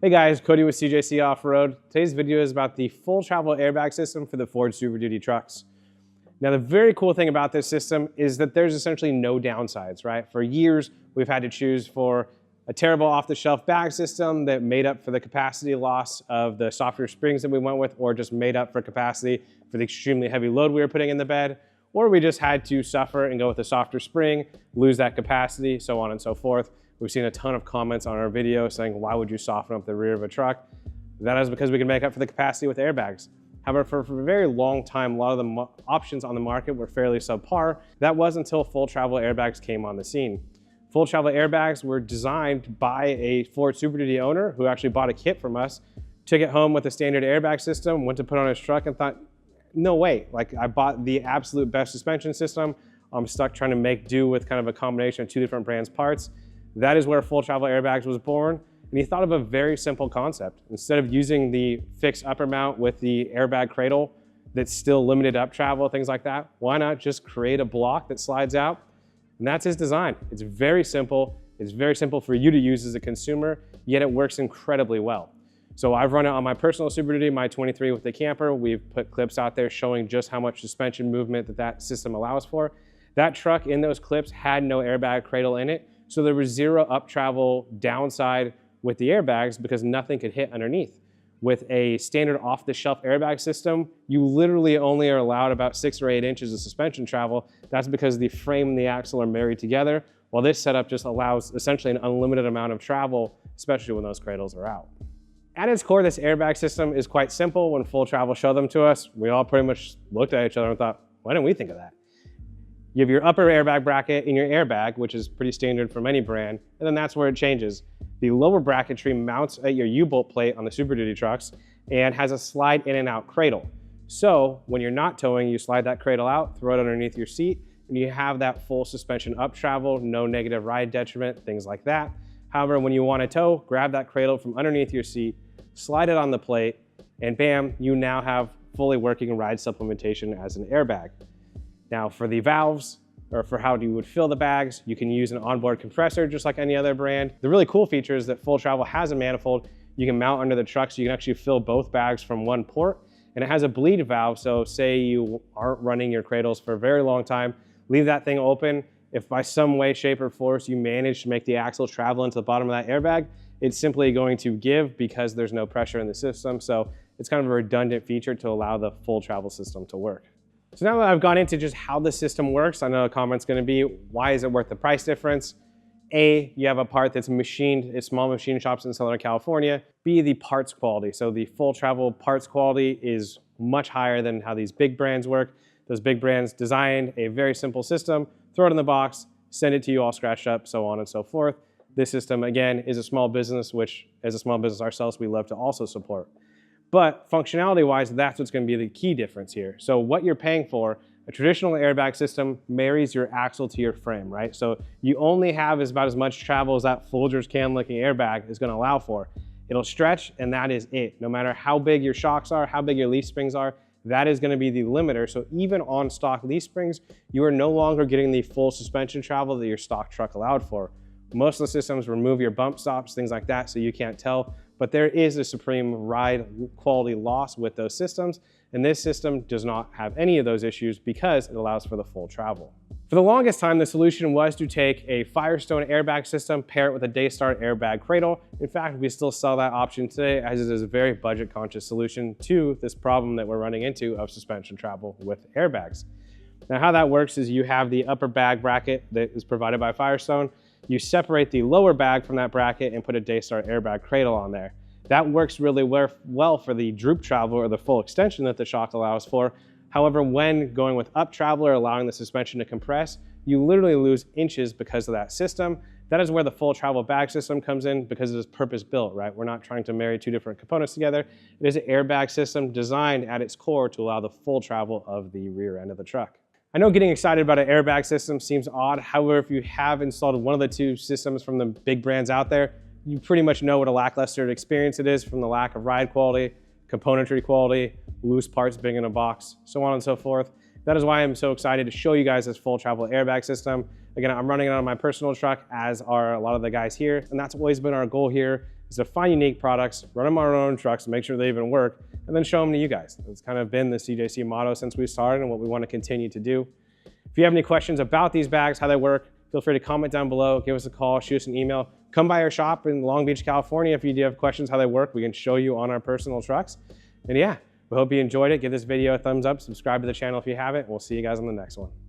Hey guys, Cody with CJC Off-Road. Today's video is about the full travel airbag system for the Ford Super Duty trucks. Now the very cool thing about this system is that there's essentially no downsides, right? For years, we've had to choose for a terrible off-the-shelf bag system that made up for the capacity loss of the softer springs that we went with, or just made up for capacity for the extremely heavy load we were putting in the bed, or we just had to suffer and go with a softer spring, lose that capacity, so on and so forth. We've seen a ton of comments on our video saying, why would you soften up the rear of a truck? That is because we can make up for the capacity with airbags. However, for a very long time, a lot of the options on the market were fairly subpar. That was until full travel airbags came on the scene. Full travel airbags were designed by a Ford Super Duty owner who actually bought a kit from us, took it home with a standard airbag system, went to put on his truck and thought, no way, like I bought the absolute best suspension system. I'm stuck trying to make do with kind of a combination of two different brands parts. That is where full travel airbags was born. And he thought of a very simple concept. Instead of using the fixed upper mount with the airbag cradle that's still limited up travel, things like that, why not just create a block that slides out? And that's his design. It's very simple. It's very simple for you to use as a consumer, yet it works incredibly well. So I've run it on my personal Super Duty, my 23 with the camper. We've put clips out there showing just how much suspension movement that system allows for. That truck in those clips had no airbag cradle in it. So there was zero up travel downside with the airbags because nothing could hit underneath. With a standard off-the-shelf airbag system, you literally only are allowed about 6 or 8 inches of suspension travel. That's because the frame and the axle are married together, while this setup just allows essentially an unlimited amount of travel, especially when those cradles are out. At its core, this airbag system is quite simple. When Full Travel showed them to us, we all pretty much looked at each other and thought, why didn't we think of that? You have your upper airbag bracket in your airbag, which is pretty standard from any brand, and then that's where it changes. The lower bracketry mounts at your U-bolt plate on the Super Duty trucks and has a slide in and out cradle. So when you're not towing, you slide that cradle out, throw it underneath your seat, and you have that full suspension up travel, no negative ride detriment, things like that. However, when you want to tow, grab that cradle from underneath your seat, slide it on the plate, and bam, you now have fully working ride supplementation as an airbag. Now for the valves, or for how you would fill the bags, you can use an onboard compressor just like any other brand. The really cool feature is that Full Travel has a manifold you can mount under the truck so you can actually fill both bags from one port. And it has a bleed valve, so say you aren't running your cradles for a very long time, leave that thing open. If by some way, shape, or force you manage to make the axle travel into the bottom of that airbag, it's simply going to give because there's no pressure in the system. So it's kind of a redundant feature to allow the Full Travel system to work. So now that I've gone into just how the system works, I know a comment's gonna be, why is it worth the price difference? A, you have a part that's machined at small machine shops in Southern California. B, the parts quality. So the Full Travel parts quality is much higher than how these big brands work. Those big brands designed a very simple system, throw it in the box, send it to you all scratched up, so on and so forth. This system, again, is a small business, which as a small business ourselves, we love to also support. But functionality-wise, that's what's going to be the key difference here. So what you're paying for, a traditional airbag system marries your axle to your frame, right? So you only have about as much travel as that Folgers can-looking airbag is going to allow for. It'll stretch, and that is it. No matter how big your shocks are, how big your leaf springs are, that is going to be the limiter. So even on stock leaf springs, you are no longer getting the full suspension travel that your stock truck allowed for. Most of the systems remove your bump stops, things like that, so you can't tell. But there is a supreme ride quality loss with those systems, and this system does not have any of those issues because it allows for the full travel. For the longest time, the solution was to take a Firestone airbag system, pair it with a Daystar airbag cradle. In fact, we still sell that option today as it is a very budget-conscious solution to this problem that we're running into of suspension travel with airbags. Now, how that works is you have the upper bag bracket that is provided by Firestone. You separate the lower bag from that bracket and put a Daystar airbag cradle on there. That works really well for the droop travel or the full extension that the shock allows for. However, when going with up travel or allowing the suspension to compress, you literally lose inches because of that system. That is where the Full Travel bag system comes in because it is purpose built, right? We're not trying to marry two different components together. It is an airbag system designed at its core to allow the full travel of the rear end of the truck. I know getting excited about an airbag system seems odd. However, if you have installed one of the two systems from the big brands out there, you pretty much know what a lackluster experience it is from the lack of ride quality, componentry quality, loose parts being in a box, so on and so forth. That is why I'm so excited to show you guys this Full Travel airbag system. Again, I'm running it on my personal truck, as are a lot of the guys here, and that's always been our goal here, is to find unique products, run them on our own trucks, make sure they even work, and then show them to you guys. It's kind of been the CJC motto since we started and what we want to continue to do. If you have any questions about these bags, how they work, feel free to comment down below, give us a call, shoot us an email. Come by our shop in Long Beach, California. If you do have questions how they work, we can show you on our personal trucks. And yeah, we hope you enjoyed it. Give this video a thumbs up, subscribe to the channel if you haven't. We'll see you guys on the next one.